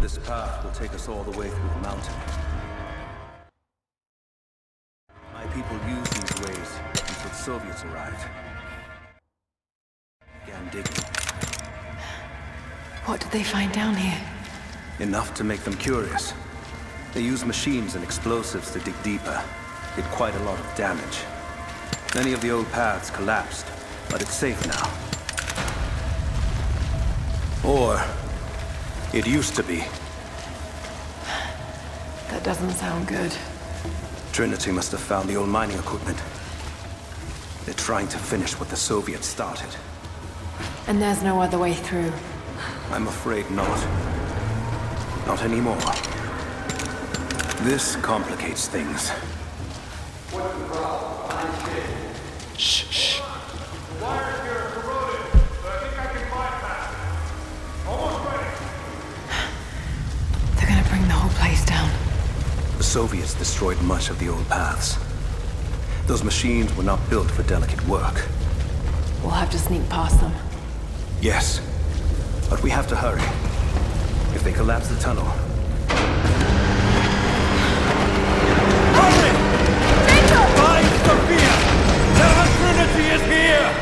This path will take us all the way through the mountain. My people used these ways until the Soviets arrived. Began digging. What did they find down here? Enough to make them curious. They used machines and explosives to dig deeper. Did quite a lot of damage. Many of the old paths collapsed, but it's safe now. Or it used to be. That doesn't sound good. Trinity must have found the old mining equipment. They're trying to finish what the Soviets started. And there's no other way through. I'm afraid not. Not anymore. This complicates things. What's the problem? Shh, shh. The wires here are corroded, but I think I can bypass it. Almost ready. They're gonna bring the whole place down. The Soviets destroyed much of the old paths. Those machines were not built for delicate work. We'll have to sneak past them. Yes, but we have to hurry. If they collapse the tunnel... Hurry! Find Sophia! Tell her Trinity is here!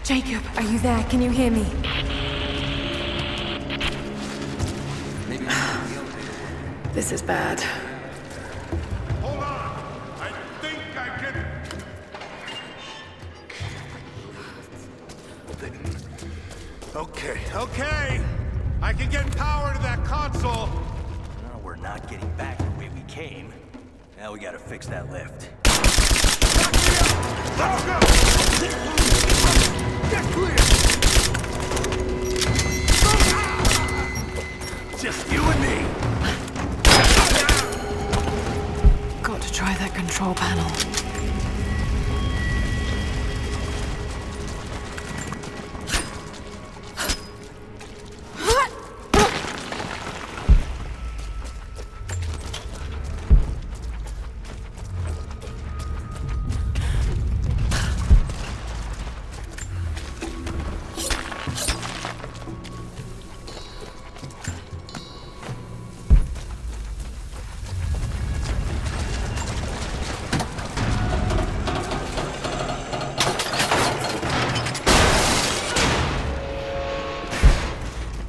Jacob, are you there? Can you hear me? Maybe This is bad. Hold on! I think I can... Okay. I can get power to that console. No, we're not getting back the way we came. Now we gotta fix that lift. Let's go! Get clear! Just you and me! Got to try that control panel.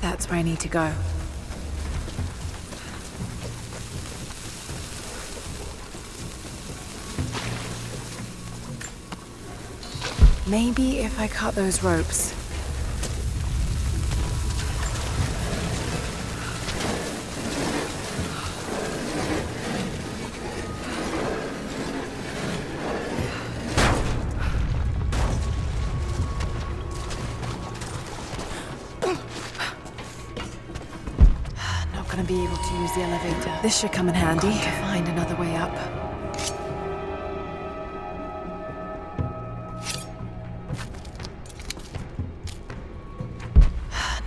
That's where I need to go. Maybe if I cut those ropes. Not gonna be able to use the elevator. This should come in handy. Got to find another way up.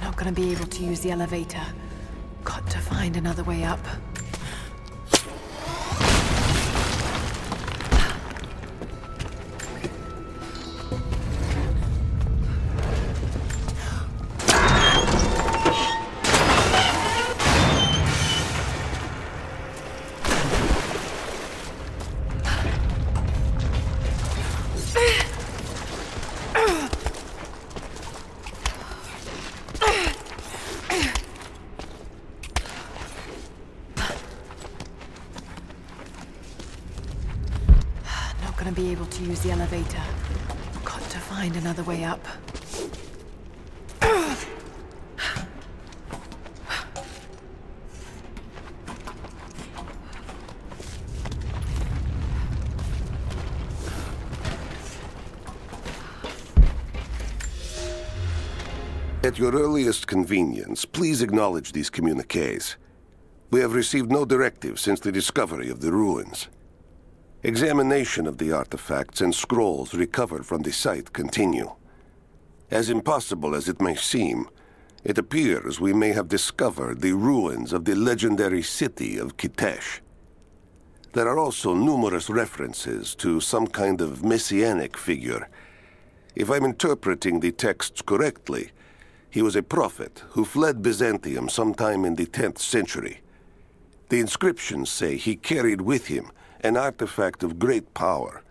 Not gonna be able to use the elevator. Got to find another way up. Not gonna be able to use the elevator. Got to find another way up. At your earliest convenience, please acknowledge these communiques. We have received no directive since the discovery of the ruins. Examination of the artifacts and scrolls recovered from the site continue. As impossible as it may seem, it appears we may have discovered the ruins of the legendary city of Kitezh. There are also numerous references to some kind of messianic figure. If I'm interpreting the texts correctly, he was a prophet who fled Byzantium sometime in the 10th century. The inscriptions say he carried with him an artifact of great power.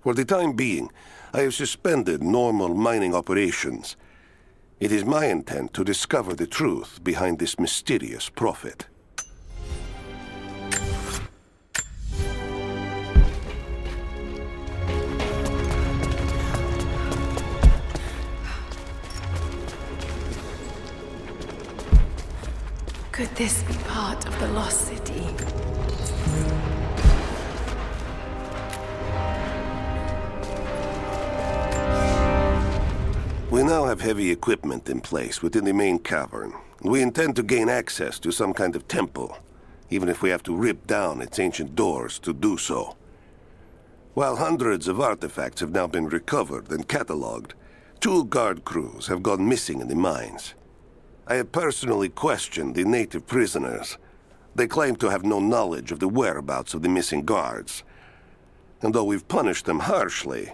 For the time being, I have suspended normal mining operations. It is my intent to discover the truth behind this mysterious prophet. Could this be part of the lost city? We now have heavy equipment in place within the main cavern. We intend to gain access to some kind of temple, even if we have to rip down its ancient doors to do so. While hundreds of artifacts have now been recovered and cataloged, 2 guard crews have gone missing in the mines. I have personally questioned the native prisoners. They claim to have no knowledge of the whereabouts of the missing guards. And though we've punished them harshly,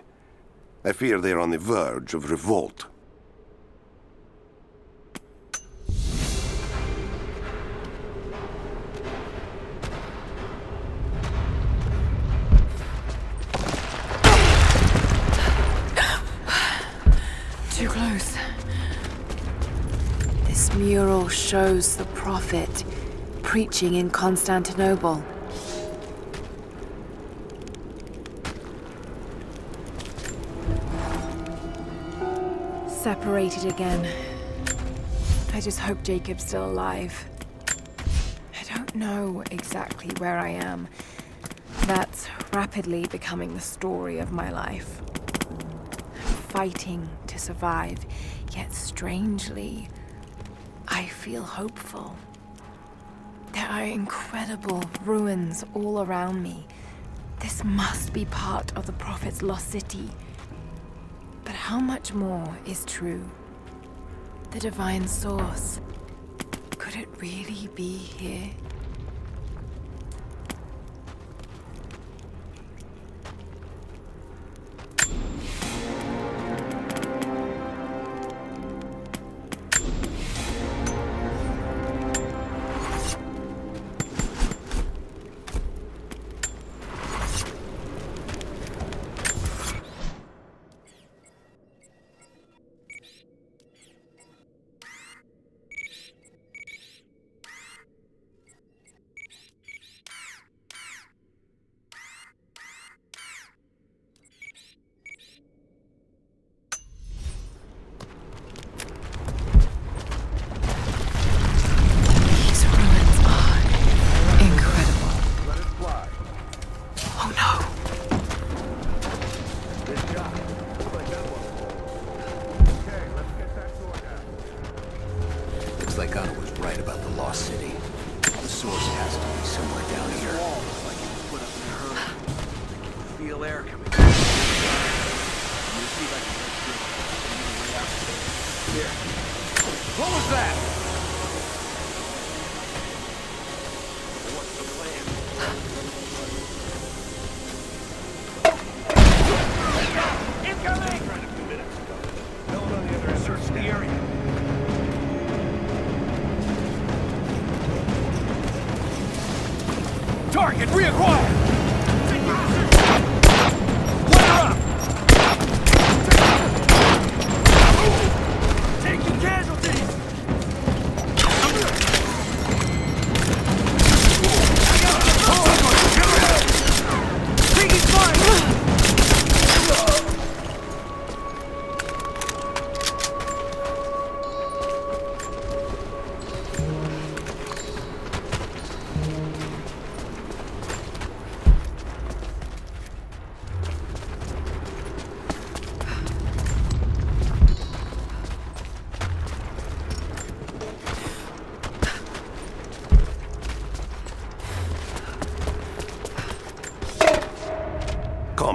I fear they are on the verge of revolt. Too close. This mural shows the prophet preaching in Constantinople. Separated again. I just hope Jacob's still alive. I don't know exactly where I am. That's rapidly becoming the story of my life. I'm fighting to survive, yet strangely, I feel hopeful. There are incredible ruins all around me. This must be part of the Prophet's lost city. But how much more is true? The divine source. Could it really be here? Target reacquired! Taking casualties! Taking fire!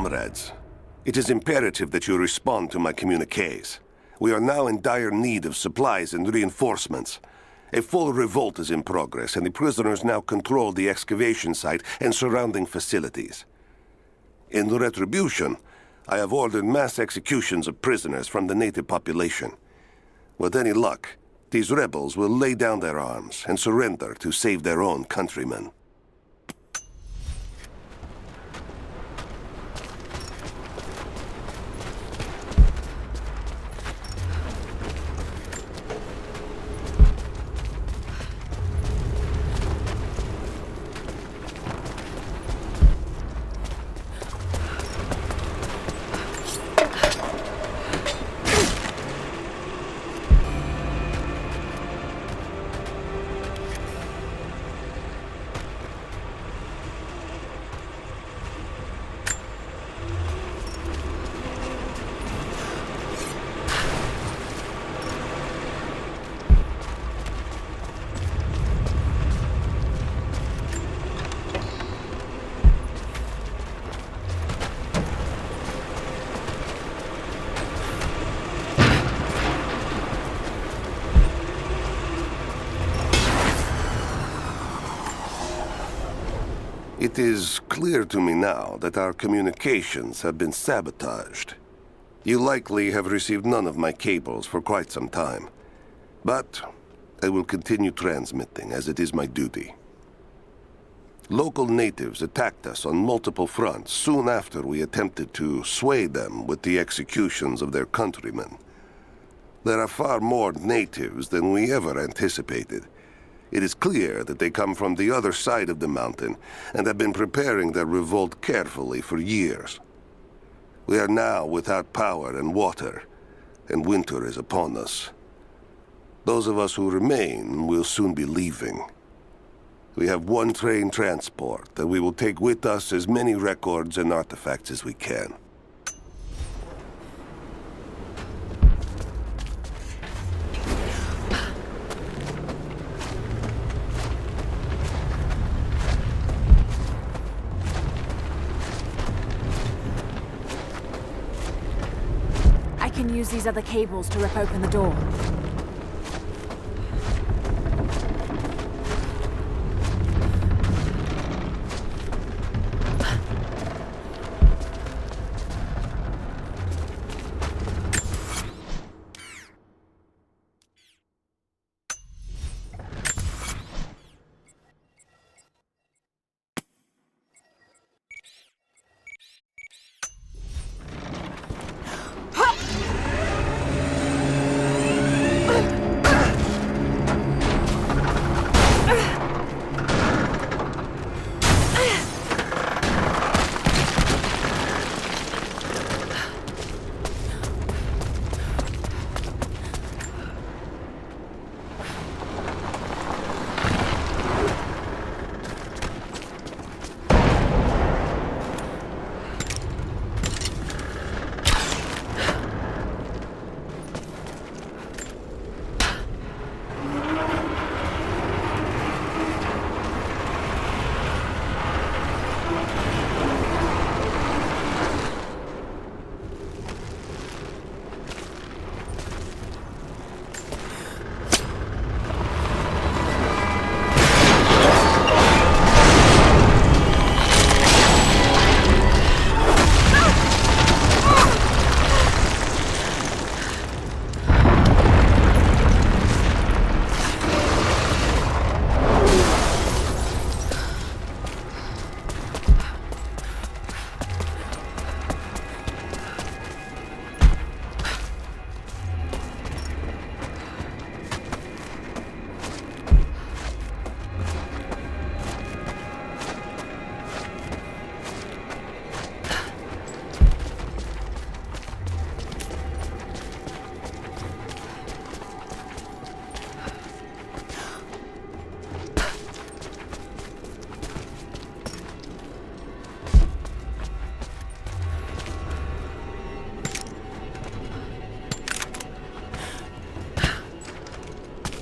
Comrades, it is imperative that you respond to my communiques. We are now in dire need of supplies and reinforcements. A full revolt is in progress, and the prisoners now control the excavation site and surrounding facilities. In retribution, I have ordered mass executions of prisoners from the native population. With any luck, these rebels will lay down their arms and surrender to save their own countrymen. It is clear to me now that our communications have been sabotaged. You likely have received none of my cables for quite some time. But I will continue transmitting, as it is my duty. Local natives attacked us on multiple fronts soon after we attempted to sway them with the executions of their countrymen. There are far more natives than we ever anticipated. It is clear that they come from the other side of the mountain and have been preparing their revolt carefully for years. We are now without power and water, and winter is upon us. Those of us who remain will soon be leaving. We have one train transport that we will take with us as many records and artifacts as we can. I can use these other cables to rip open the door.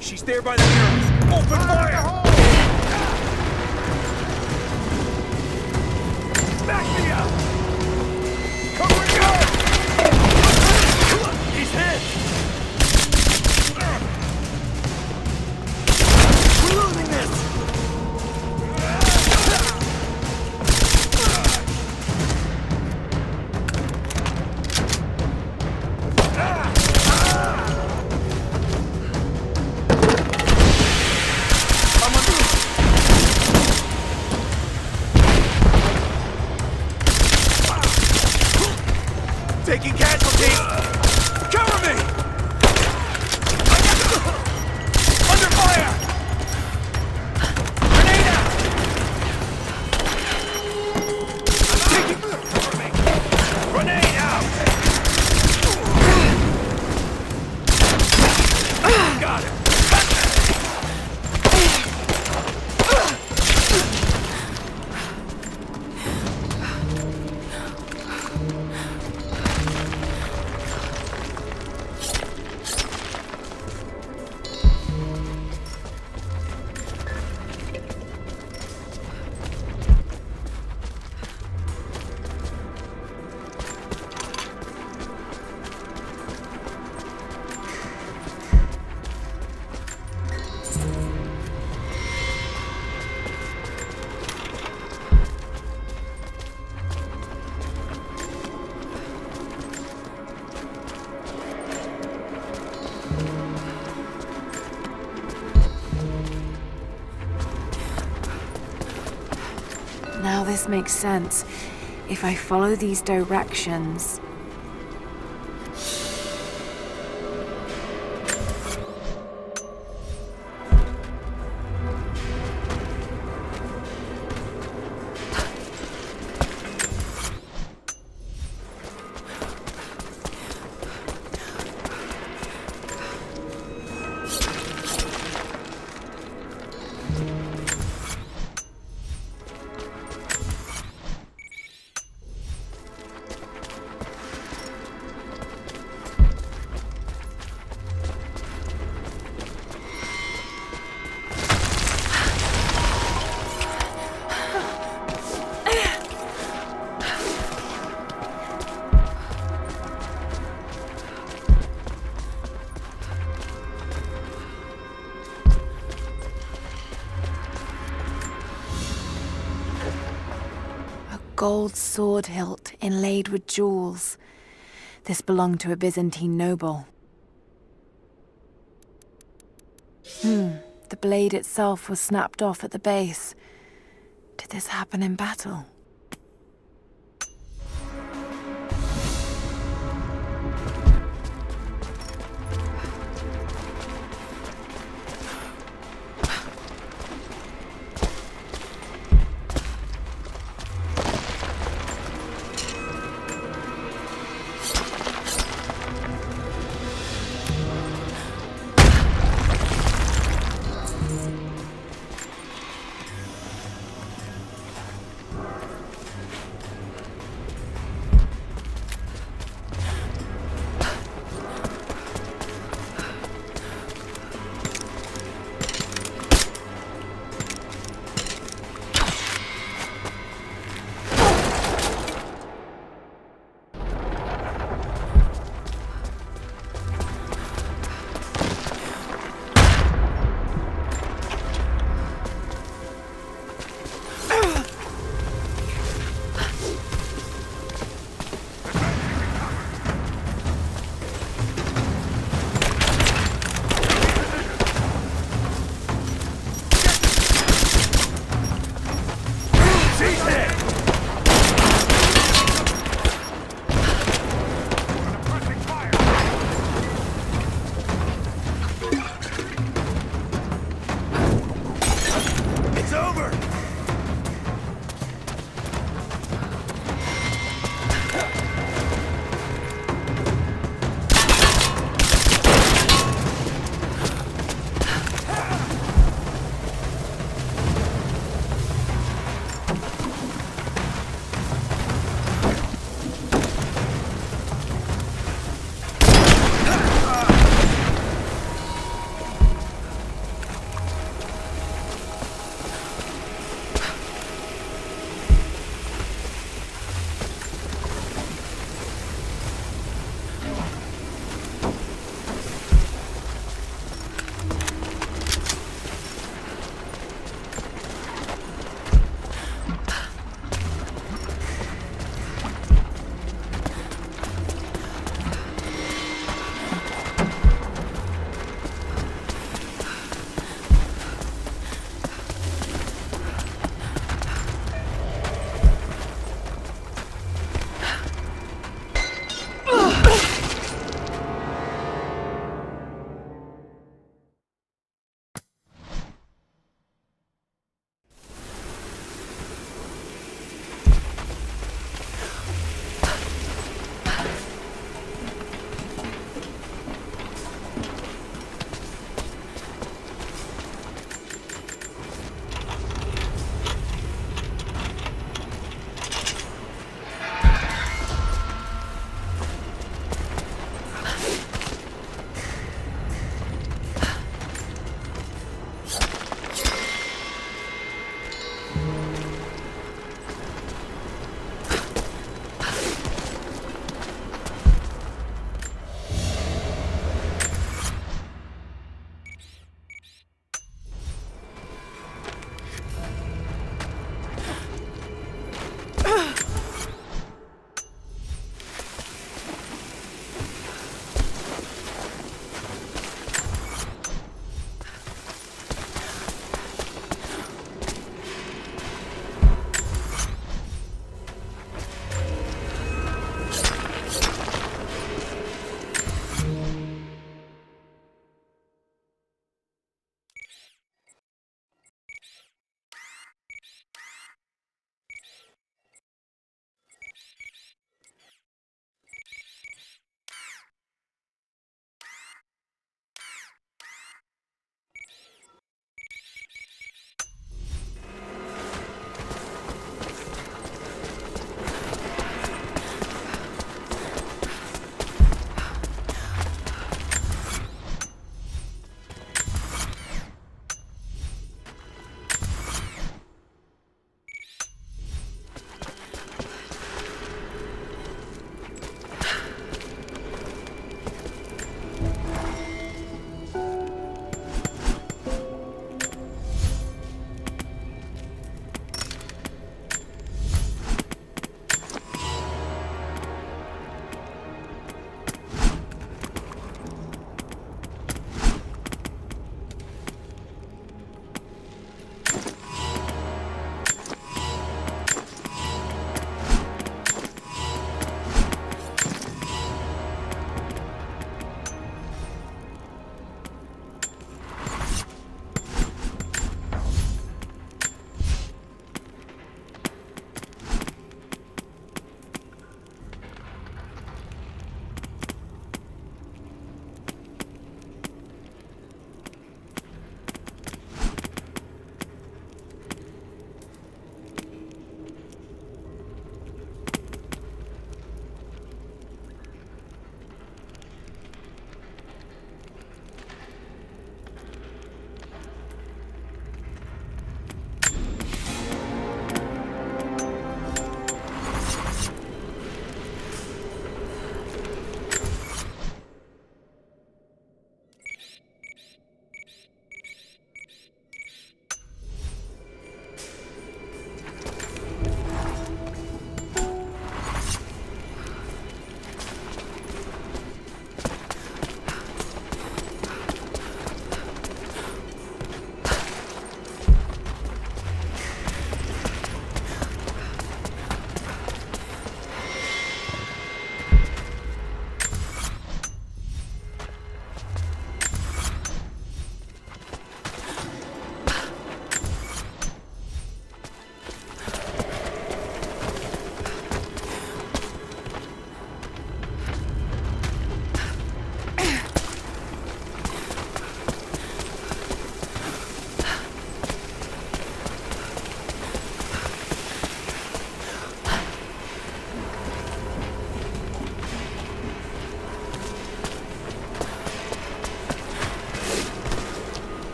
She's there by the mirrors. Open fire! Back me up! Taking casualties! Cover me! Under fire! Grenade out! Taking... Grenade out! Got it! Now this makes sense. If I follow these directions... Gold sword hilt inlaid with jewels. This belonged to a Byzantine noble. The blade itself was snapped off at the base. Did this happen in battle?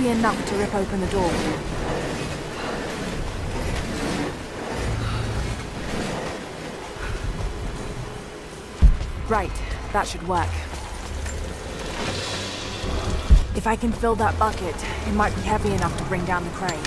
be enough to rip open the door. Right, that should work. If I can fill that bucket, it might be heavy enough to bring down the crane.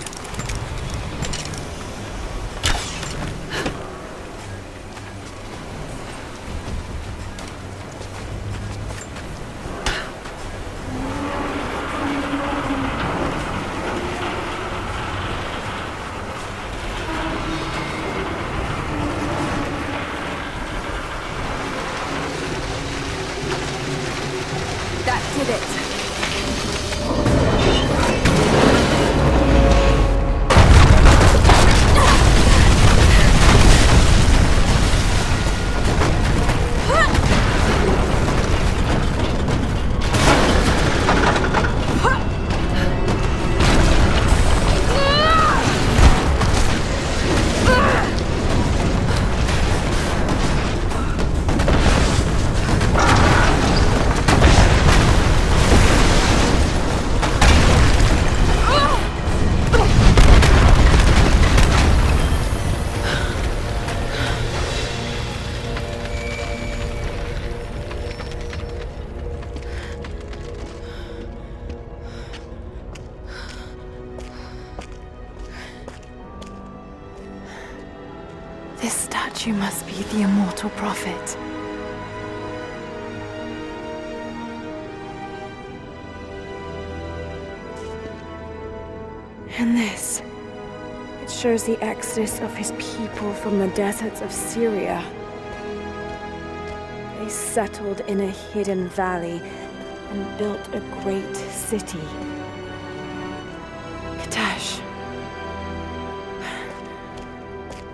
That did it. This statue must be the immortal prophet. And this, it shows the exodus of his people from the deserts of Syria. They settled in a hidden valley and built a great city. Kitezh.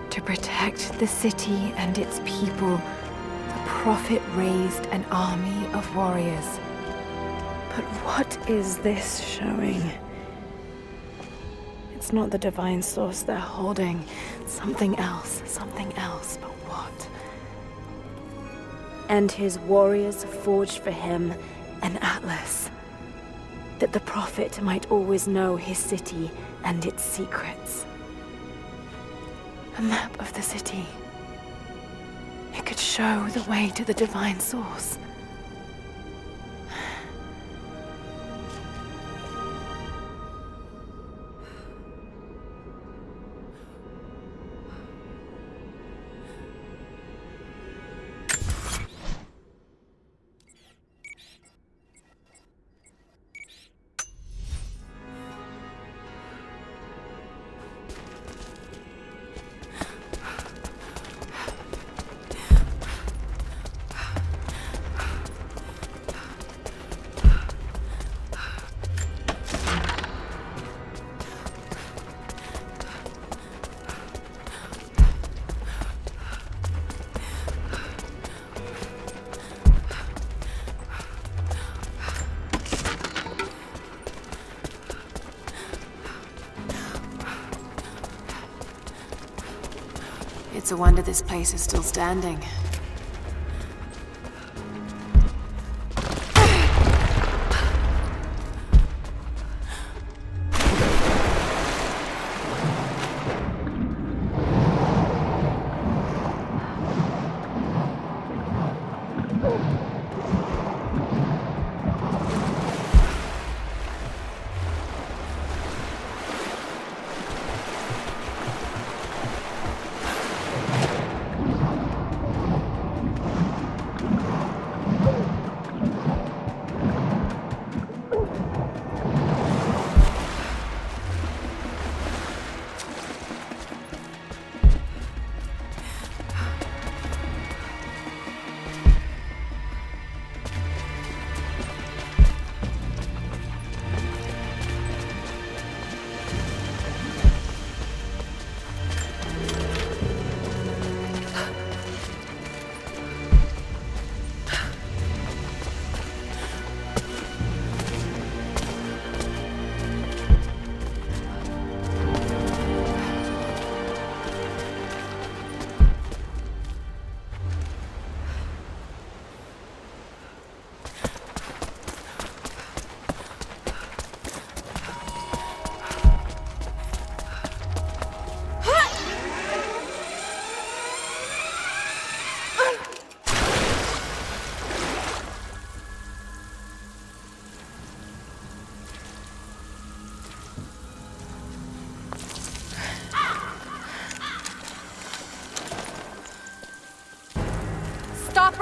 To protect the city and its people, the prophet raised an army of warriors. But what is this showing? It's not the divine source they're holding. Something else, but what? And his warriors forged for him an atlas, that the prophet might always know his city and its secrets. A map of the city. It could show the way to the divine source. It's a wonder this place is still standing.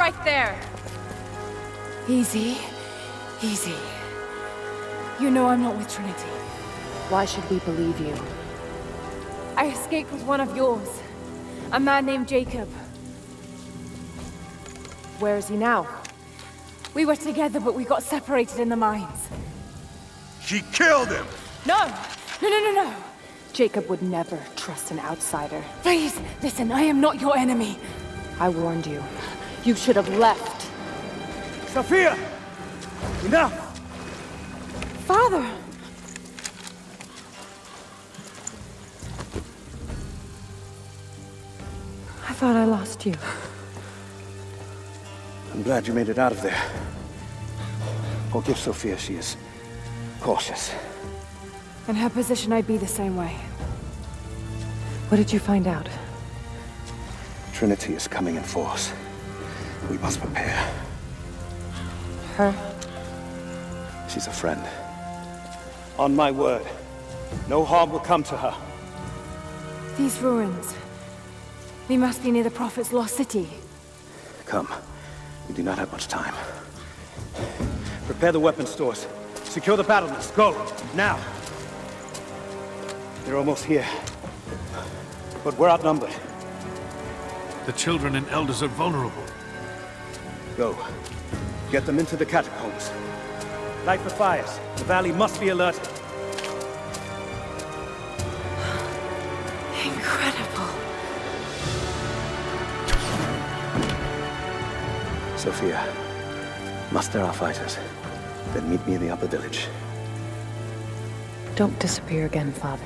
right there! Easy. Easy. You know I'm not with Trinity. Why should we believe you? I escaped with one of yours. A man named Jacob. Where is he now? We were together, but we got separated in the mines. She killed him! No! No! Jacob would never trust an outsider. Please, listen, I am not your enemy. I warned you. You should have left. Sophia! Enough! Father! I thought I lost you. I'm glad you made it out of there. Forgive Sophia, she is cautious. In her position, I'd be the same way. What did you find out? Trinity is coming in force. We must prepare. Her? She's a friend. On my word, no harm will come to her. These ruins. We must be near the Prophet's lost city. Come. We do not have much time. Prepare the weapon stores. Secure the battlements. Go! Now! They're almost here. But we're outnumbered. The children and elders are vulnerable. Go. Get them into the catacombs. Light the fires. The valley must be alerted. Incredible. Sophia, muster our fighters. Then meet me in the upper village. Don't disappear again, Father.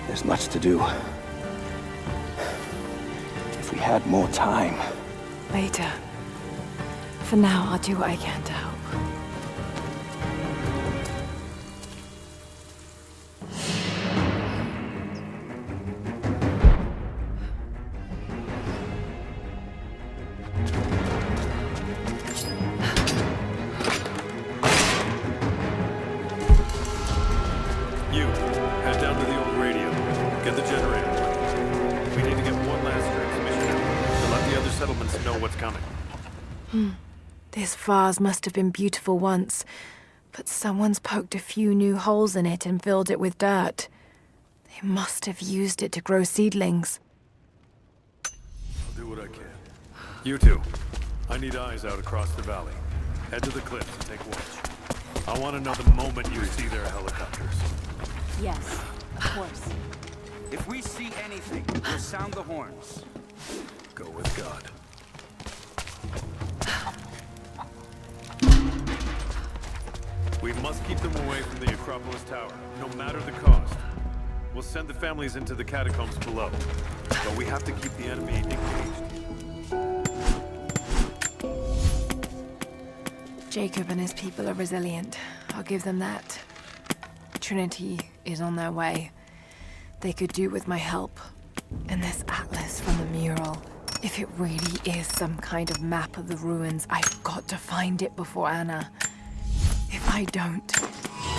There's much to do. If we had more time. Later. For now, I'll do what I can to help. You, head down to the old radio. Get the generator running. We need to get one last transmission out to let the other settlements know what's coming. This vase must have been beautiful once, but someone's poked a few new holes in it and filled it with dirt. They must have used it to grow seedlings. I'll do what I can. You two, I need eyes out across the valley. Head to the cliffs and take watch. I want to know the moment you see their helicopters. Yes, of course. If we see anything, we'll sound the horns. Go with God. We must keep them away from the Acropolis Tower, no matter the cost. We'll send the families into the catacombs below, but we have to keep the enemy engaged. Jacob and his people are resilient. I'll give them that. Trinity is on their way. They could do with my help. And this atlas from the mural. If it really is some kind of map of the ruins, I've got to find it before Anna. If I don't,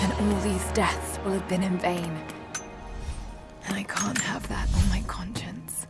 then all these deaths will have been in vain. And I can't have that on my conscience.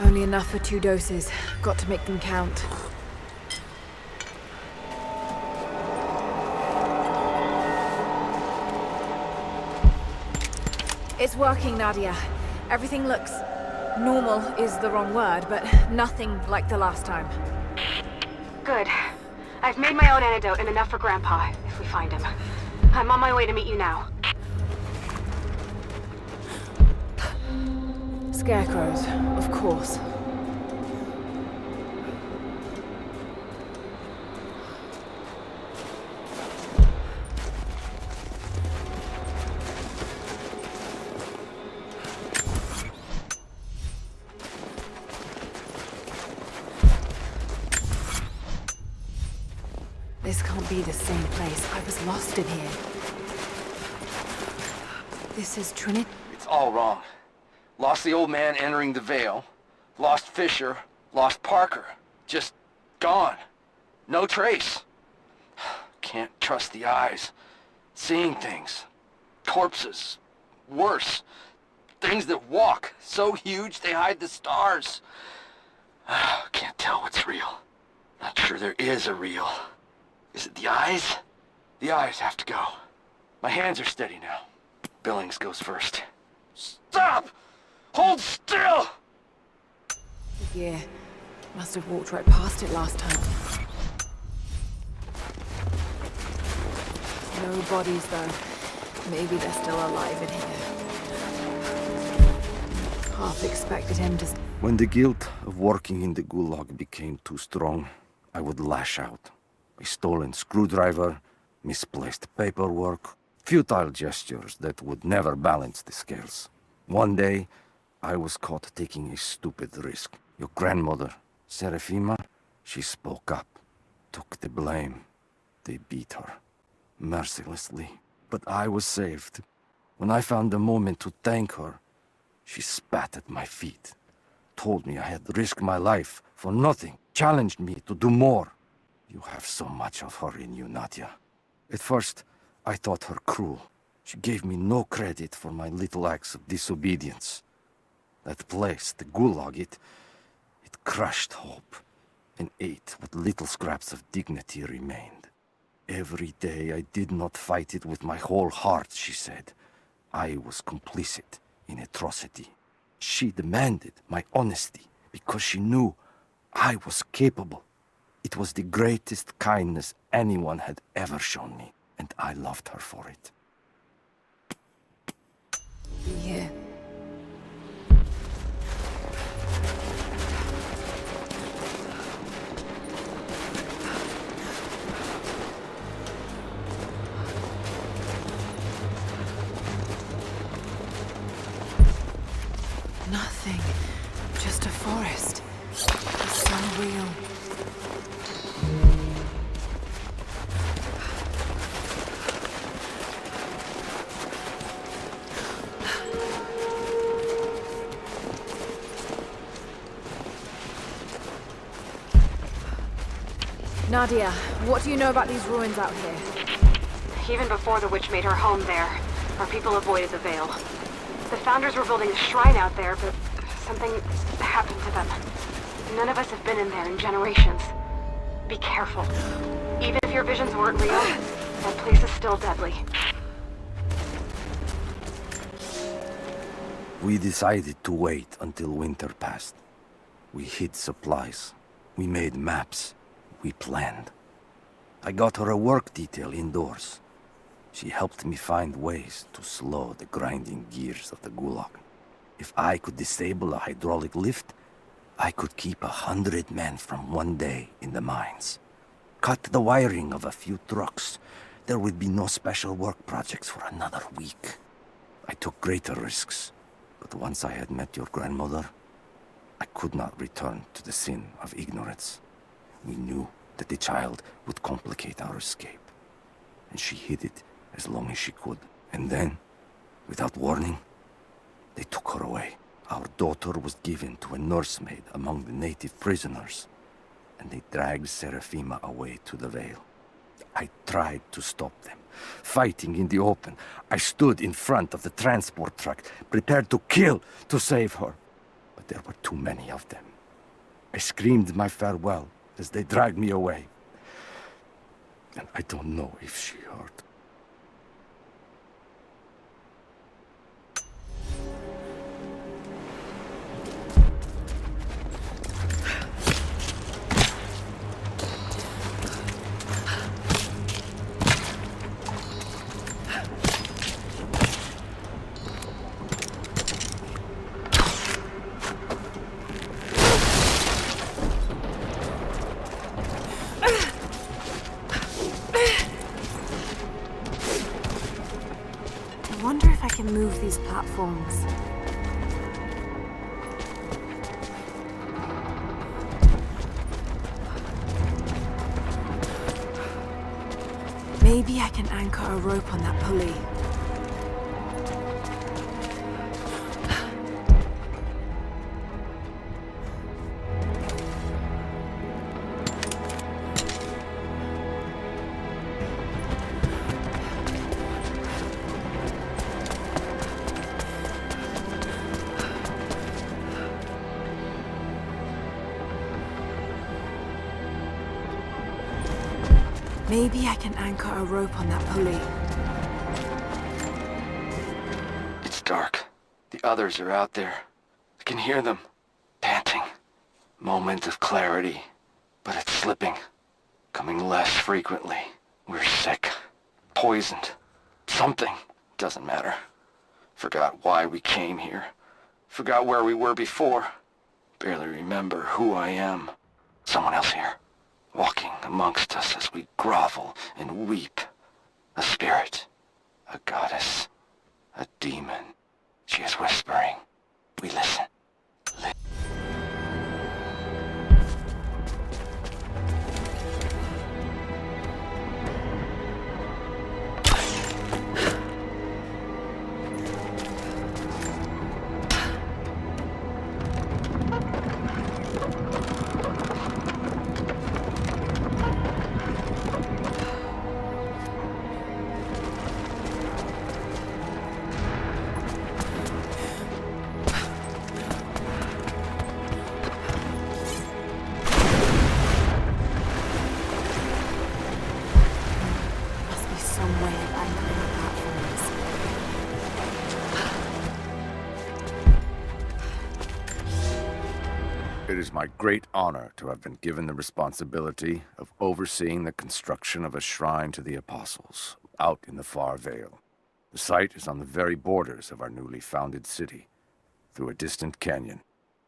Only enough for 2 doses. Got to make them count. It's working, Nadia. Everything looks Normal is the wrong word, but nothing like the last time. Good. I've made my own antidote and enough for Grandpa, if we find him. I'm on my way to meet you now. Scarecrows, of course. This can't be the same place. I was lost in here. This is Trinity. It's all wrong. Lost the old man entering the Vale. Lost Fisher. Lost Parker. Just gone. No trace. Can't trust the eyes. Seeing things. Corpses. Worse. Things that walk. So huge they hide the stars. Can't tell what's real. Not sure there is a real. Is it the eyes? The eyes have to go. My hands are steady now. Billings goes first. Stop! Hold still! Yeah, must have walked right past it last time. No bodies, though. Maybe they're still alive in here. Half expected him to... When the guilt of working in the Gulag became too strong, I would lash out. A stolen screwdriver, misplaced paperwork, futile gestures that would never balance the scales. One day, I was caught taking a stupid risk. Your grandmother, Seraphima, she spoke up, took the blame. They beat her, mercilessly. But I was saved. When I found the moment to thank her, she spat at my feet, told me I had risked my life for nothing, challenged me to do more. You have so much of her in you, Nadia. At first, I thought her cruel. She gave me no credit for my little acts of disobedience. That place, the Gulag, it crushed hope and ate what little scraps of dignity remained. Every day I did not fight it with my whole heart, she said. I was complicit in atrocity. She demanded my honesty because she knew I was capable. It was the greatest kindness anyone had ever shown me, and I loved her for it. Yeah. Nothing. Just a forest. It's so real. Nadia, what do you know about these ruins out here? Even before the witch made her home there, our people avoided the Vale. The Founders were building a shrine out there, but something happened to them. None of us have been in there in generations. Be careful. Even if your visions weren't real, that place is still deadly. We decided to wait until winter passed. We hid supplies. We made maps. We planned. I got her a work detail indoors. She helped me find ways to slow the grinding gears of the Gulag. If I could disable a hydraulic lift, I could keep 100 men from one day in the mines. Cut the wiring of a few trucks. There would be no special work projects for another week. I took greater risks, but once I had met your grandmother, I could not return to the sin of ignorance. We knew that the child would complicate our escape, and she hid it as long as she could. And then, without warning, they took her away. Our daughter was given to a nursemaid among the native prisoners, and they dragged Seraphima away to the Vale. I tried to stop them, fighting in the open. I stood in front of the transport truck, prepared to kill to save her. But there were too many of them. I screamed my farewell as they dragged me away. And I don't know if she heard. I wonder if I can move these platforms. Maybe I can anchor a rope on that pulley. Maybe I can anchor a rope on that pulley. It's dark. The others are out there. I can hear them, panting. Moment of clarity, but it's slipping. Coming less frequently. We're sick. Poisoned. Something. Doesn't matter. Forgot why we came here. Forgot where we were before. Barely remember who I am. Someone else here. Walking amongst us as we grovel and weep. A spirit. A goddess. A demon. She is whispering. We listen. It is my great honor to have been given the responsibility of overseeing the construction of a shrine to the Apostles out in the far Vale. The site is on the very borders of our newly founded city, through a distant canyon.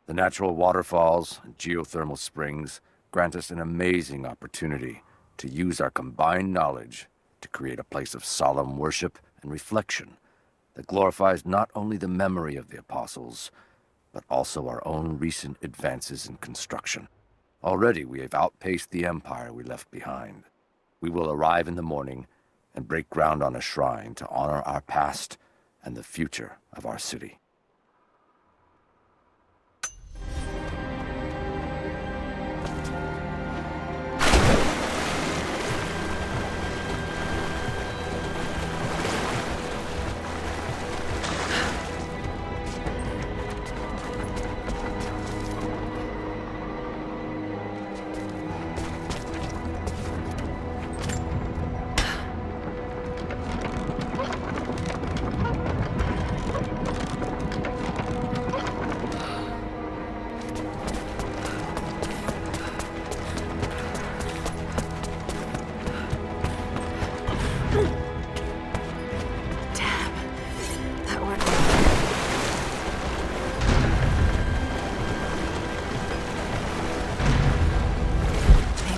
The natural waterfalls and geothermal springs grant us an amazing opportunity to use our combined knowledge to create a place of solemn worship and reflection that glorifies not only the memory of the Apostles, but also our own recent advances in construction. Already we have outpaced the empire we left behind. We will arrive in the morning and break ground on a shrine to honor our past and the future of our city.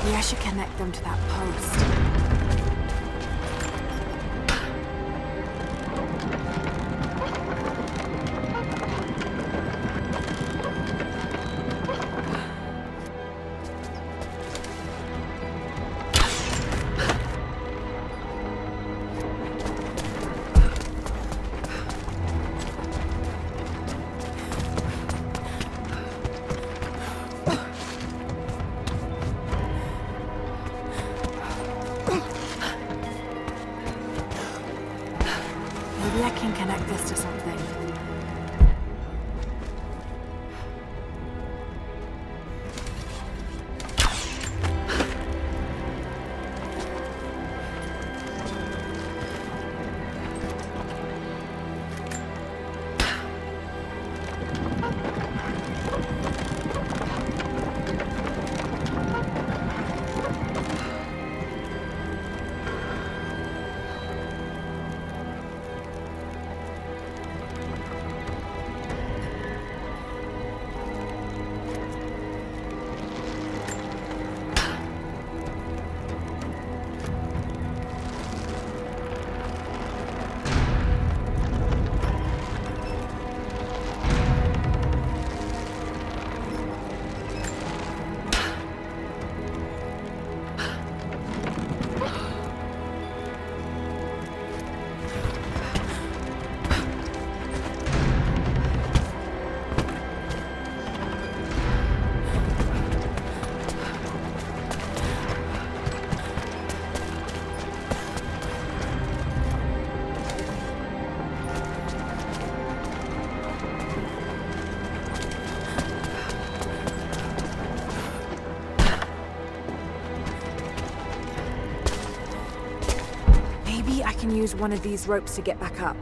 Maybe I should connect them to that post. Maybe I can connect this to something. use one of these ropes to get back up.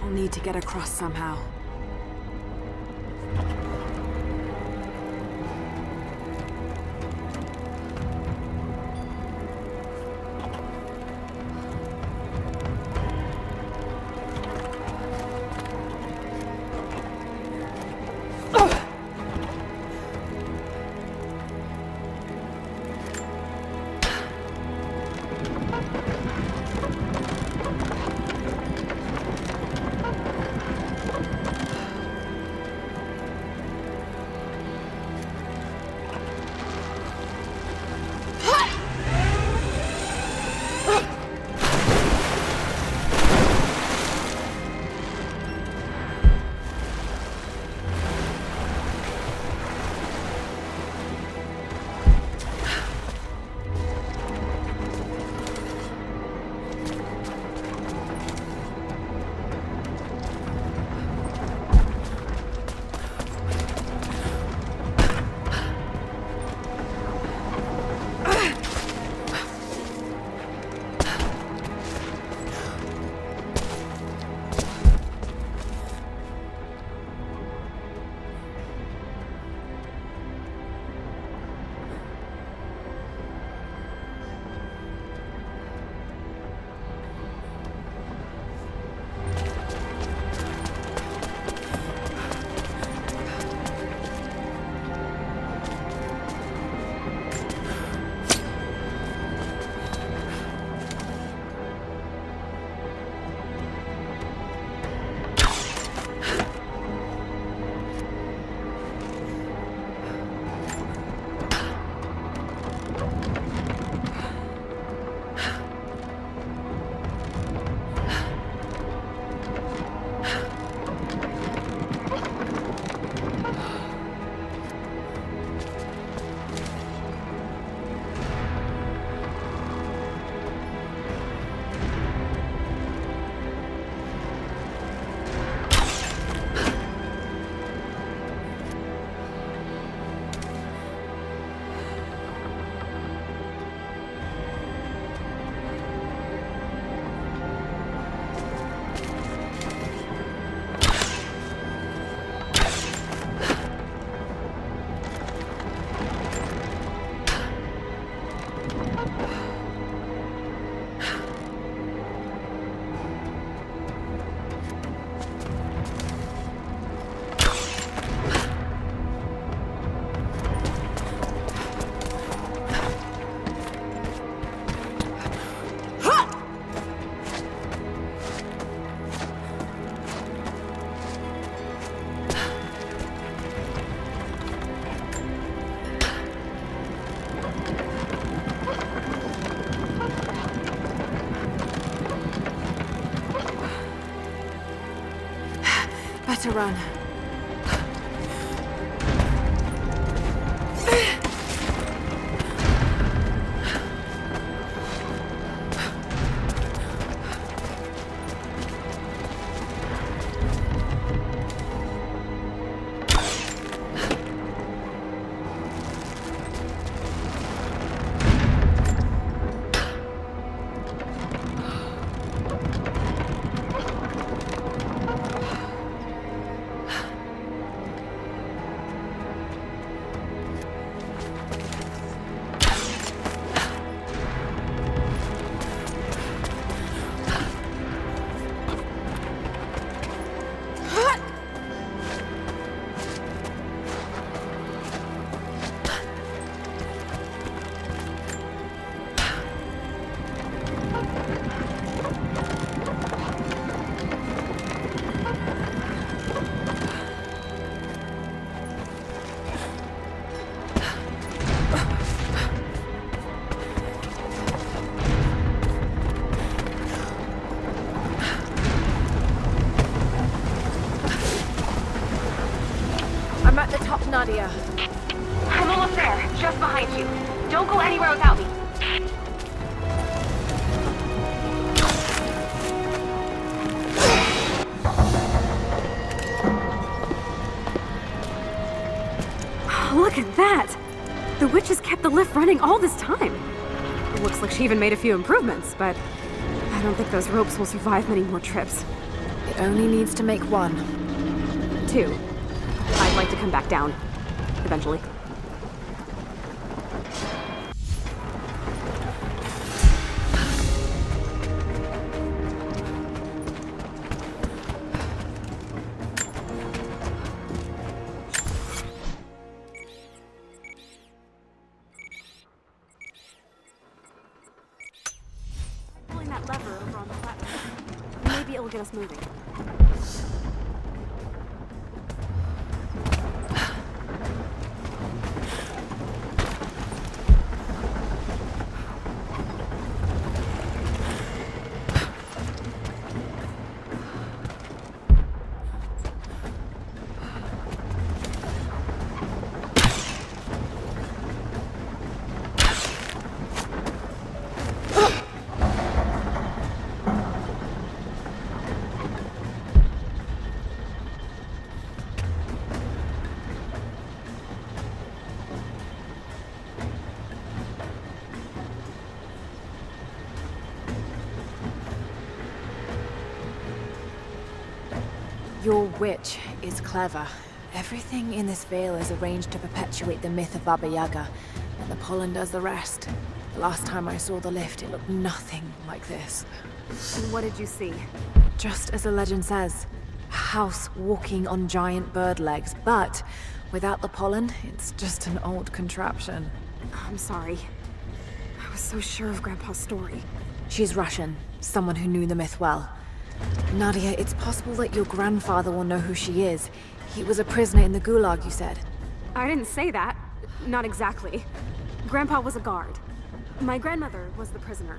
I'll need to get across somehow. Better run. at the top, Nadia. I'm almost there, just behind you. Don't go anywhere without me. Look at that! The witch has kept the lift running all this time. It looks like she even made a few improvements, but I don't think those ropes will survive many more trips. It only needs to make one. 2. I'd like to come back down. Eventually. Pulling that lever over on the platform. Maybe it'll get us moving. Your witch is clever. Everything in this veil is arranged to perpetuate the myth of Baba Yaga, and the pollen does the rest. The last time I saw the lift, it looked nothing like this. And what did you see? Just as the legend says, a house walking on giant bird legs, but without the pollen, it's just an old contraption. I'm sorry. I was so sure of Grandpa's story. She's Russian, someone who knew the myth well. Nadia, it's possible that your grandfather will know who she is. He was a prisoner in the Gulag, you said. I didn't say that. Not exactly. Grandpa was a guard. My grandmother was the prisoner.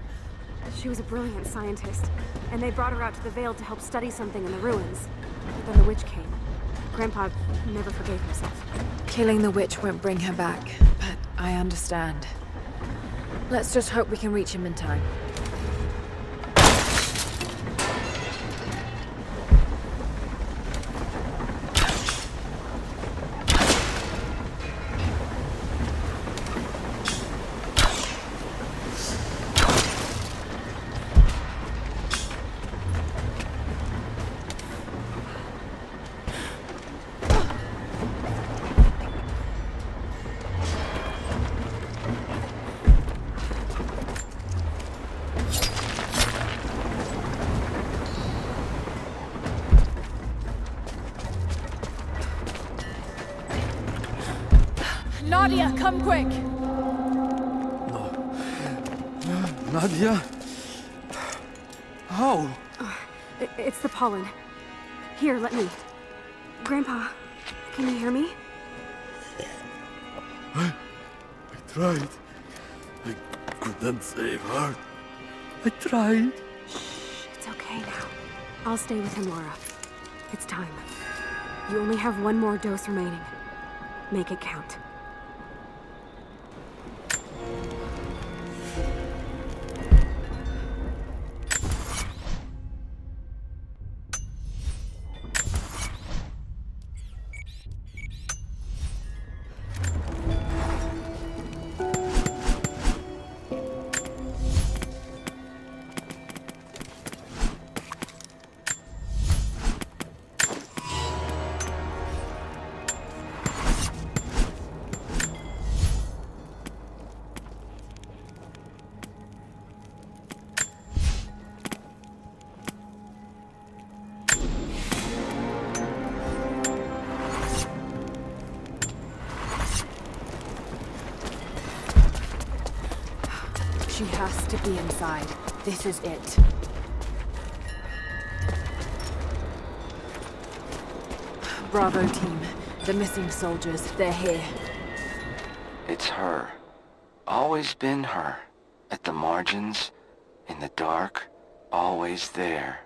She was a brilliant scientist, and they brought her out to the Vale to help study something in the ruins. But then the witch came. Grandpa never forgave himself. Killing the witch won't bring her back, but I understand. Let's just hope we can reach him in time. Nadia, come quick! Nadia? How? It's the pollen. Here, let me. Grandpa, can you hear me? I tried. I couldn't save her. I tried. Shh, it's okay now. I'll stay with him, Lara. It's time. You only have one more dose remaining. Make it count. She has to be inside. This is it. Bravo team. The missing soldiers, they're here. It's her. Always been her. At the margins, in the dark, always there.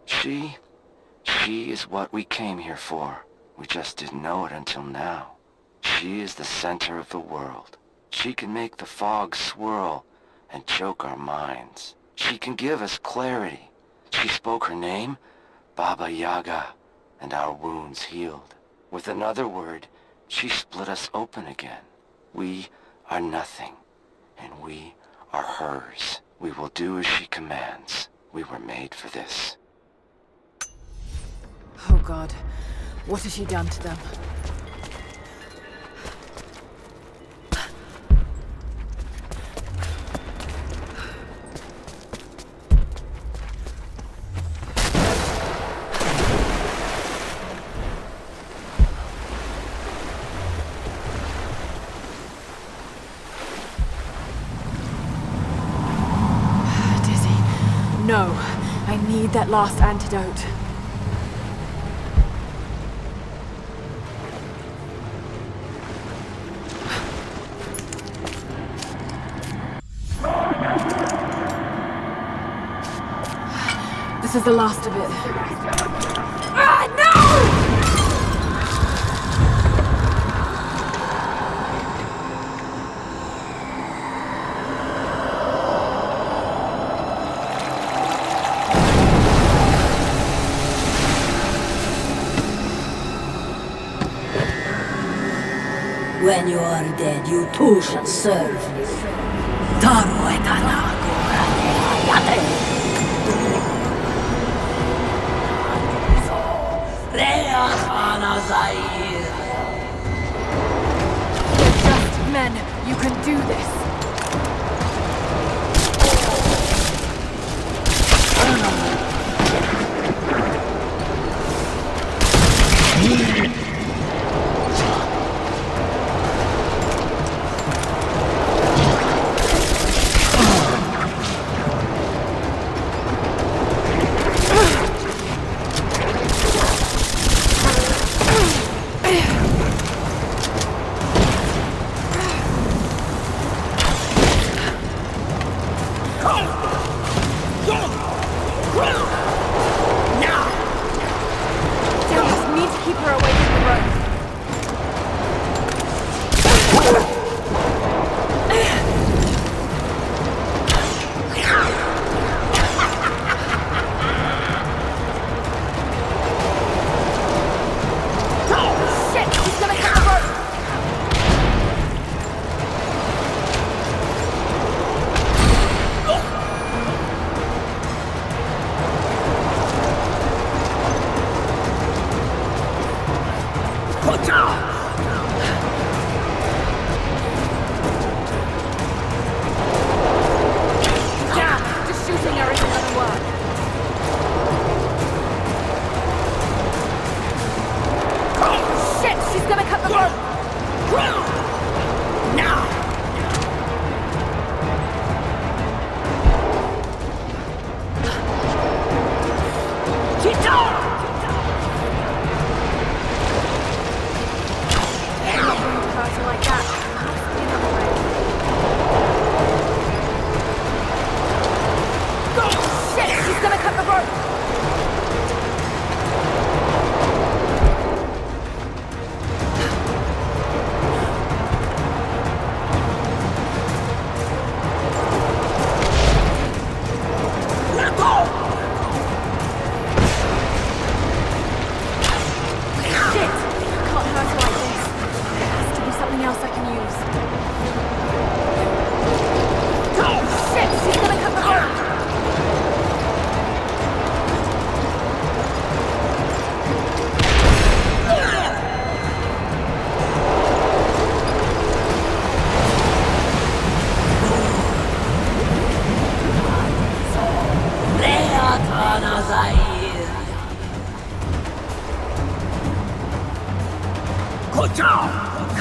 She is what we came here for. We just didn't know it until now. She is the center of the world. She can make the fog swirl and choke our minds. She can give us clarity. She spoke her name, Baba Yaga, and our wounds healed. With another word, she split us open again. We are nothing, and we are hers. We will do as she commands. We were made for this. Oh God, what has she done to them? No, I need that last antidote. This is the last of it. Ah, no! When you are dead, you too shall serve. Taru et anago rane You're just men. You can do this.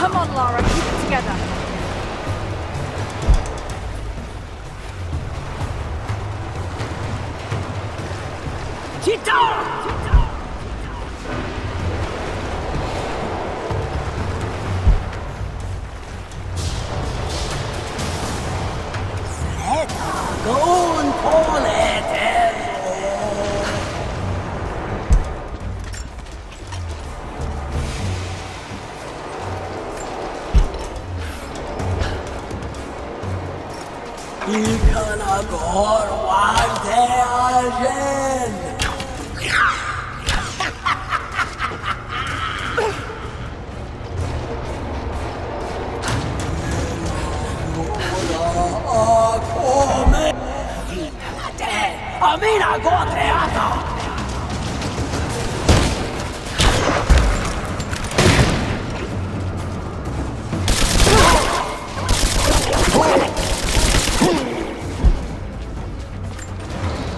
Come on, Lara, keep it together. Amina Gotreata!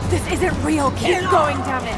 This isn't real. Keep going, damn it.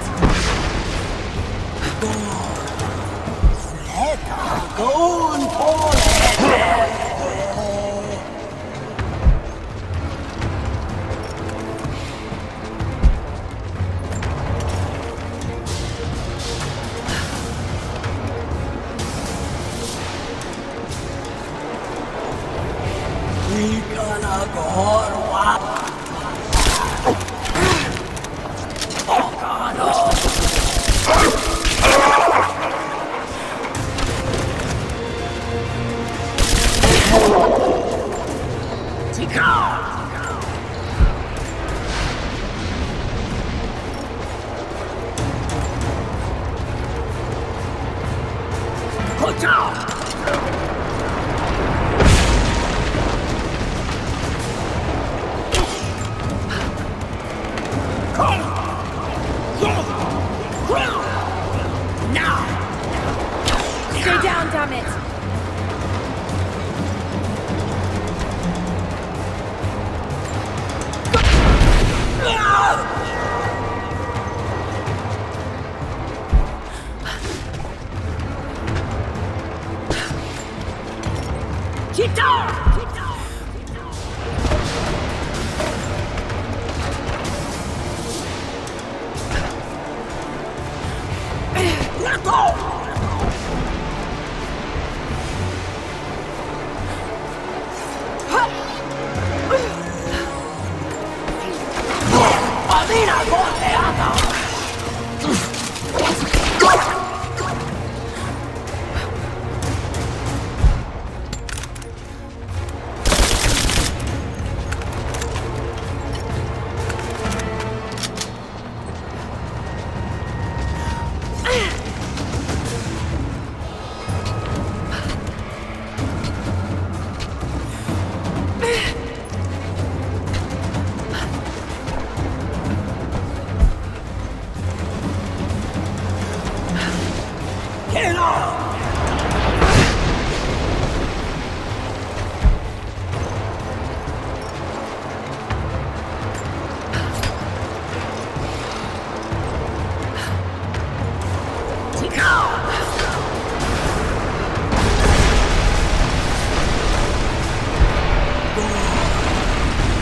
Stay down, damn it!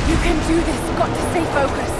You can do this. Got to stay focused.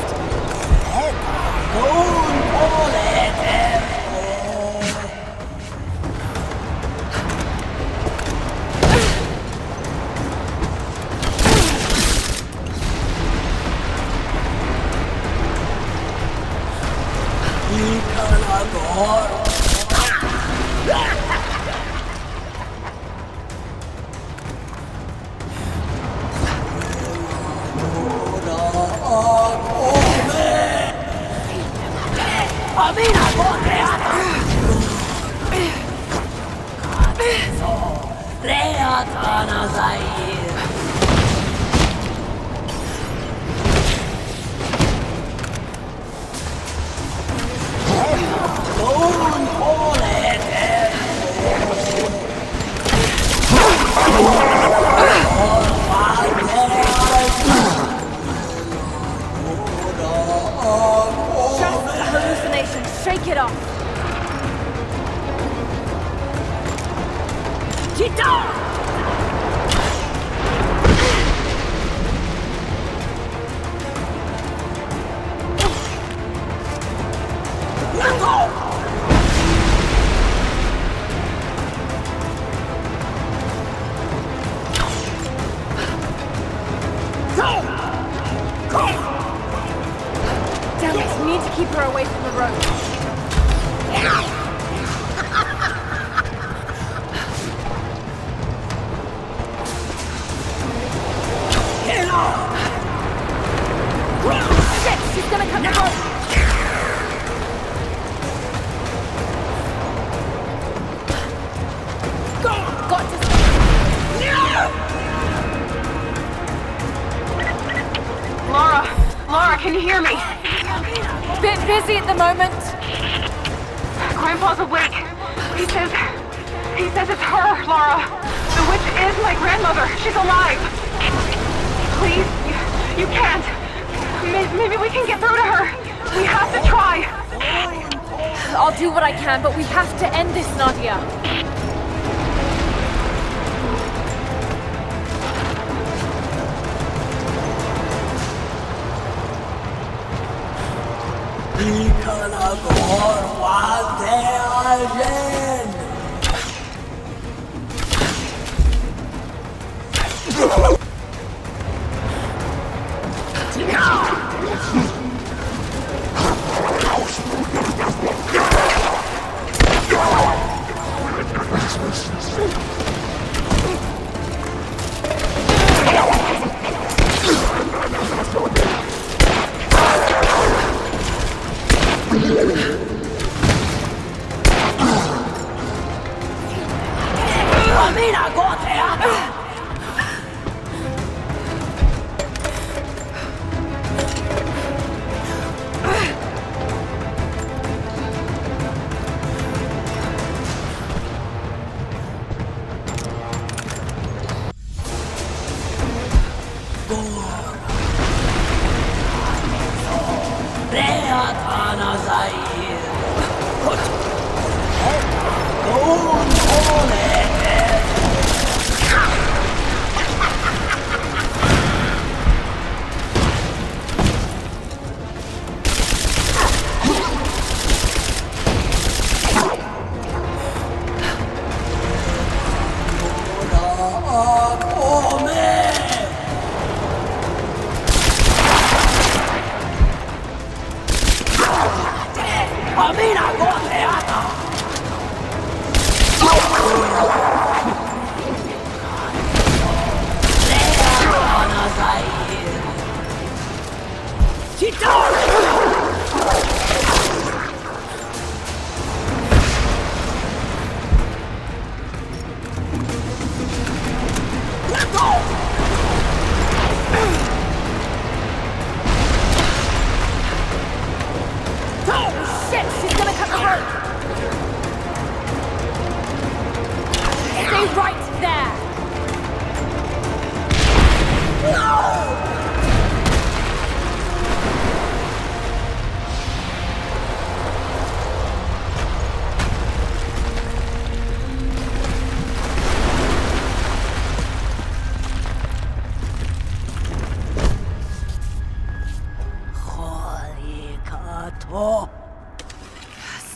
Just a hallucination. Shake it off. Damn it, we need to keep her away from the road. busy at the moment. Grandpa's awake. He says it's her, Lara. The witch is my grandmother. She's alive. Please, you can't. Maybe we can get through to her. We have to try. I'll do what I can, but we have to end this, Nadia.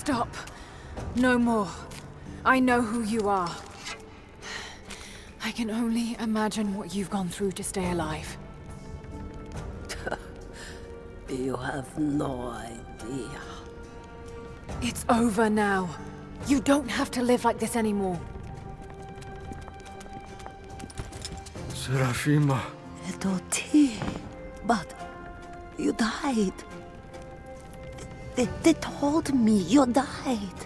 Stop. No more. I know who you are. I can only imagine what you've gone through to stay alive. You have no idea. It's over now. You don't have to live like this anymore. Serafima. Doti, but you died. They told me you died.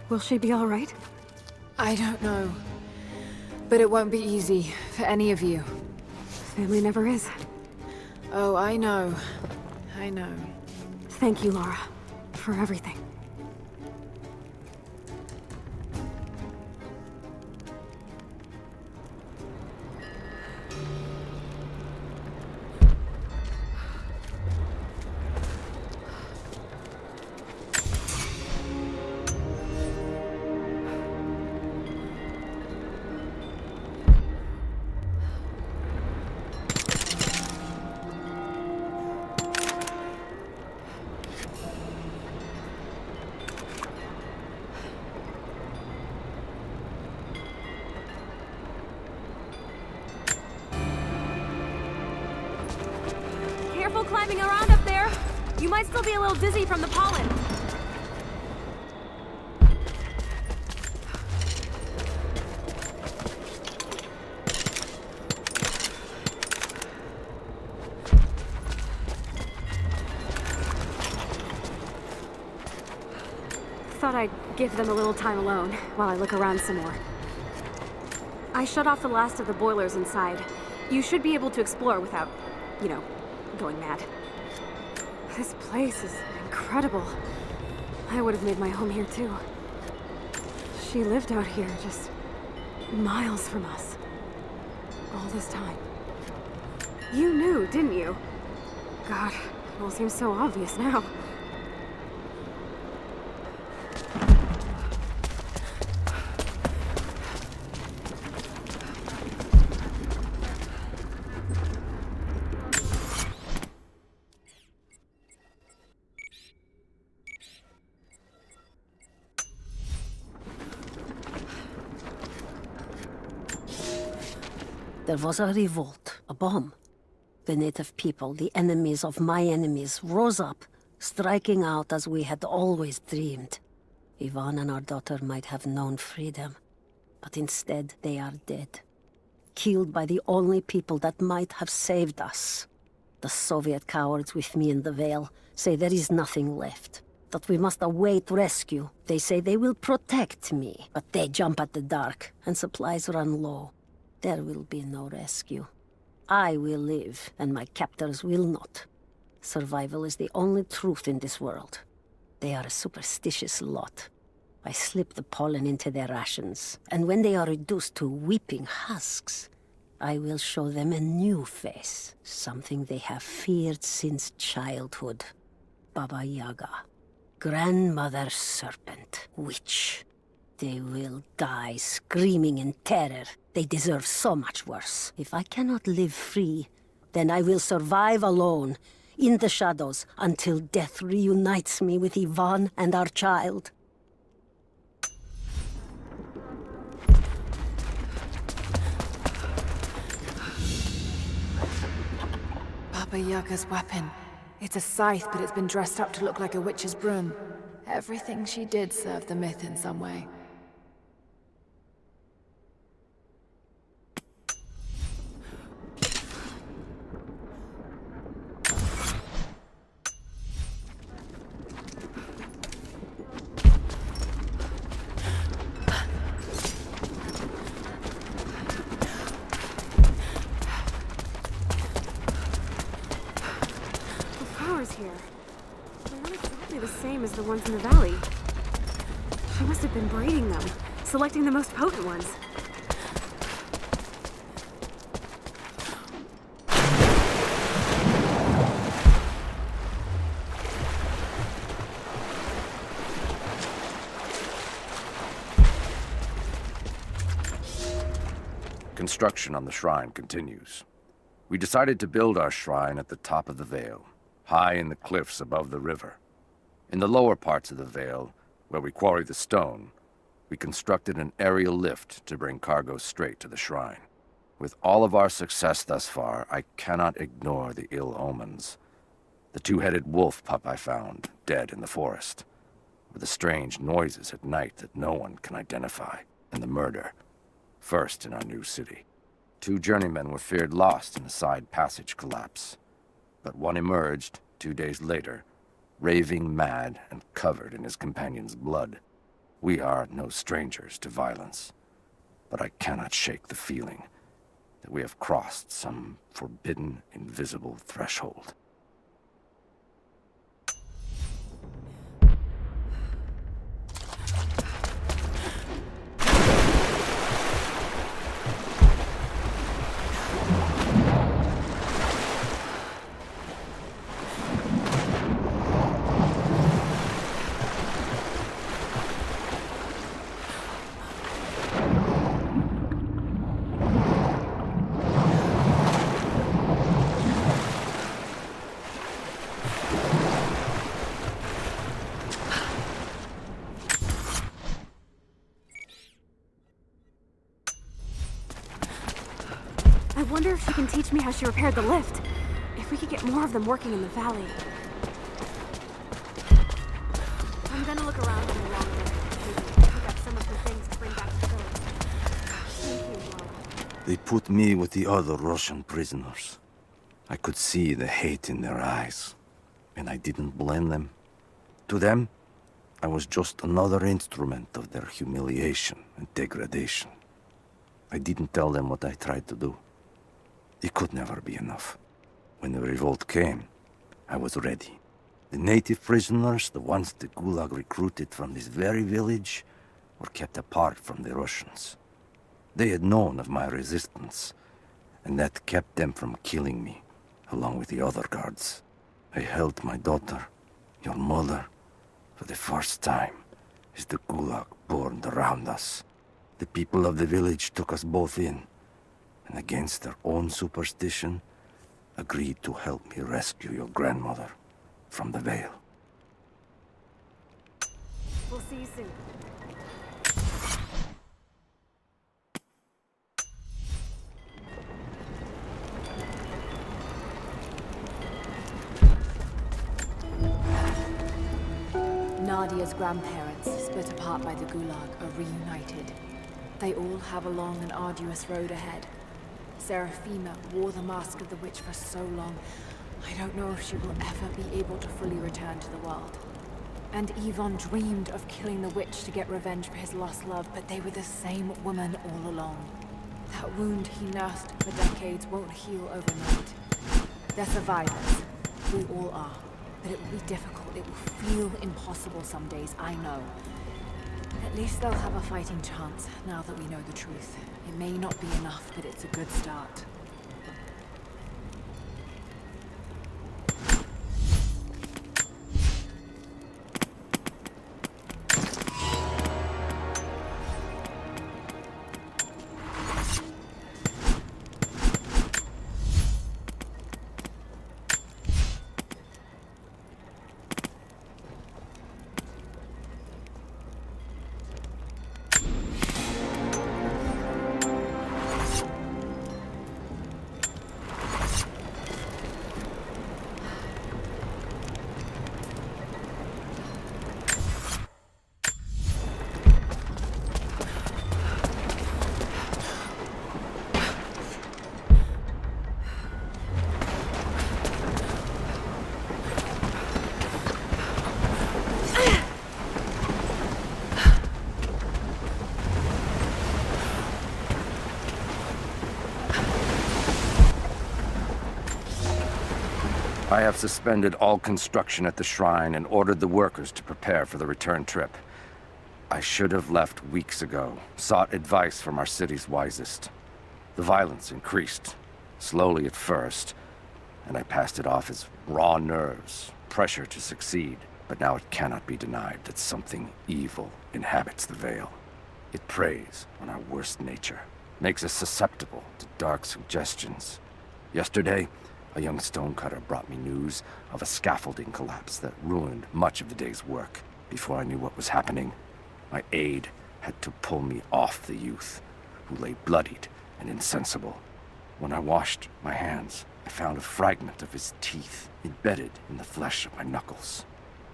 Will she be all right? I don't know. But it won't be easy for any of you. Family never is. Oh, I know. I know. Thank you, Lara, for everything. Careful climbing around up there. You might still be a little dizzy from the pollen. Thought I'd give them a little time alone while I look around some more. I shut off the last of the boilers inside. You should be able to explore without, you know, going mad. This place is incredible. I would have made my home here too. She lived out here, just miles from us. All this time. You knew, didn't you? God, it all seems so obvious now. There was a revolt, a bomb. The native people, the enemies of my enemies, rose up, striking out as we had always dreamed. Ivan and our daughter might have known freedom, but instead they are dead. Killed by the only people that might have saved us. The Soviet cowards with me in the Vale say there is nothing left, that we must await rescue. They say they will protect me, but they jump at the dark, and supplies run low. There will be no rescue. I will live, and my captors will not. Survival is the only truth in this world. They are a superstitious lot. I slip the pollen into their rations, and when they are reduced to weeping husks, I will show them a new face, something they have feared since childhood. Baba Yaga, grandmother serpent, witch. They will die screaming in terror. They deserve so much worse. If I cannot live free, then I will survive alone, in the shadows, until death reunites me with Ivan and our child. Baba Yaga's weapon. It's a scythe, but it's been dressed up to look like a witch's broom. Everything she did served the myth in some way. Here. They're not exactly the same as the ones in the valley. She must have been breeding them, selecting the most potent ones. Construction on the shrine continues. We decided to build our shrine at the top of the Vale, high in the cliffs above the river. In the lower parts of the Vale, where we quarry the stone, we constructed an aerial lift to bring cargo straight to the shrine. With all of our success thus far, I cannot ignore the ill omens. The two-headed wolf pup I found, dead in the forest, with the strange noises at night that no one can identify, and the murder, first in our new city. 2 journeymen were feared lost in a side passage collapse. But one emerged 2 days later, raving mad and covered in his companion's blood. We are no strangers to violence, but I cannot shake the feeling that we have crossed some forbidden, invisible threshold. I wonder if she can teach me how she repaired the lift. If we could get more of them working in the valley. I'm gonna look around in the long way. Maybe pick up some of the things to bring back to the village. Thank you, Lara. They put me with the other Russian prisoners. I could see the hate in their eyes, and I didn't blame them. To them, I was just another instrument of their humiliation and degradation. I didn't tell them what I tried to do. It could never be enough. When the revolt came, I was ready. The native prisoners, the ones the Gulag recruited from this very village, were kept apart from the Russians. They had known of my resistance, and that kept them from killing me, along with the other guards. I held my daughter, your mother, for the first time, as the Gulag burned around us. The people of the village took us both in, and against their own superstition, agreed to help me rescue your grandmother from the Vale. We'll see you soon. Nadia's grandparents, split apart by the Gulag, are reunited. They all have a long and arduous road ahead. Seraphina wore the mask of the witch for so long, I don't know if she will ever be able to fully return to the world. And Yvonne dreamed of killing the witch to get revenge for his lost love, but they were the same woman all along. That wound he nursed for decades won't heal overnight. They're survivors. We all are. But it will be difficult. It will feel impossible some days, I know. At least they'll have a fighting chance, now that we know the truth. It may not be enough, but it's a good start. I have suspended all construction at the shrine and ordered the workers to prepare for the return trip. I should have left weeks ago, sought advice from our city's wisest. The violence increased, slowly at first, and I passed it off as raw nerves, pressure to succeed. But now it cannot be denied that something evil inhabits the Vale. It preys on our worst nature, makes us susceptible to dark suggestions. Yesterday, a young stonecutter brought me news of a scaffolding collapse that ruined much of the day's work. Before I knew what was happening, my aide had to pull me off the youth, who lay bloodied and insensible. When I washed my hands, I found a fragment of his teeth embedded in the flesh of my knuckles.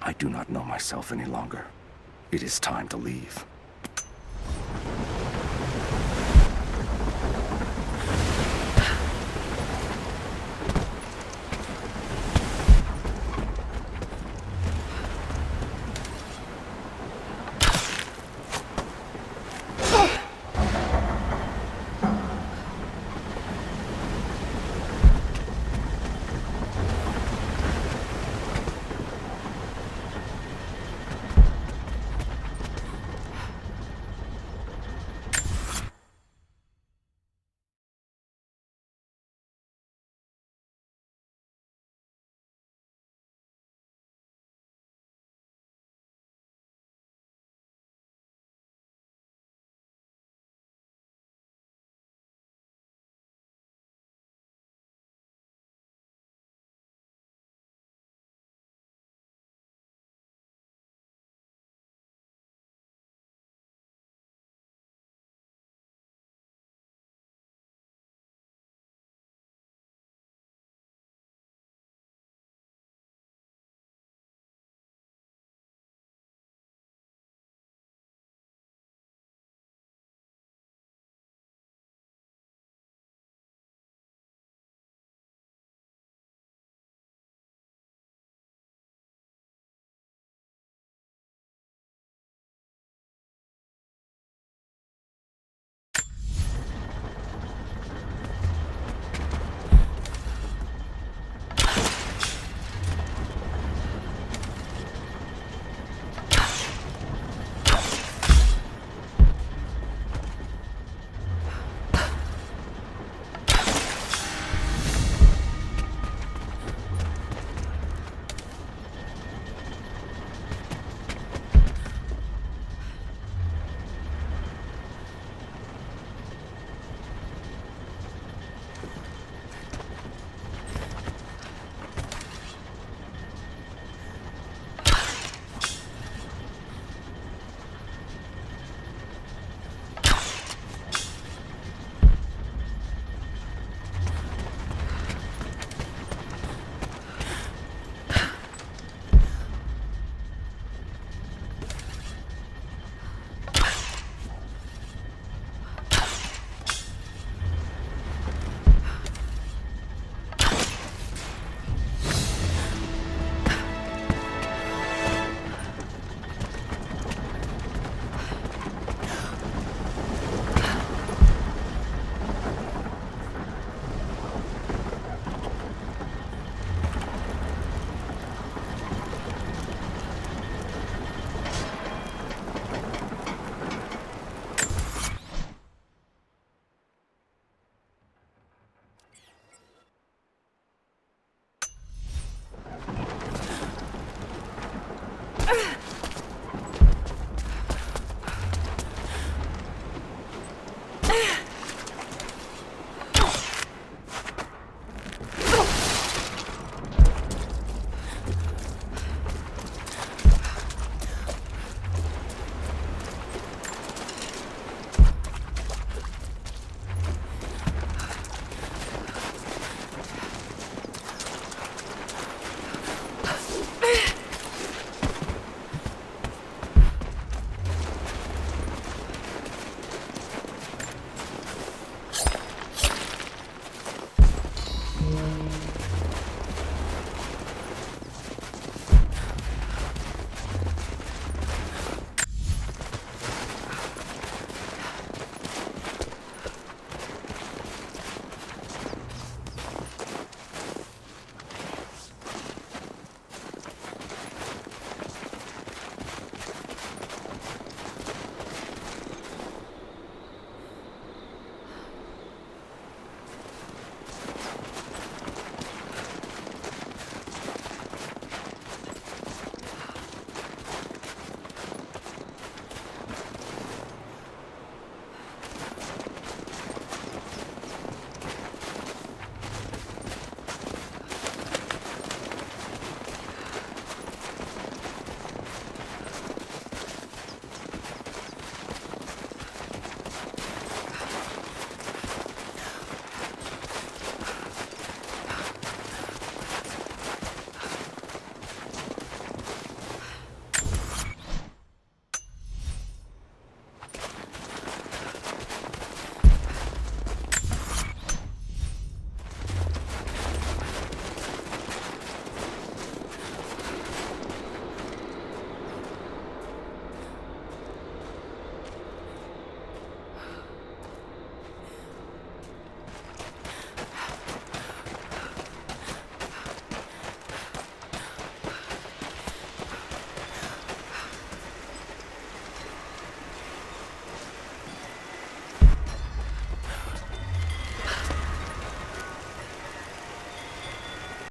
I do not know myself any longer. It is time to leave.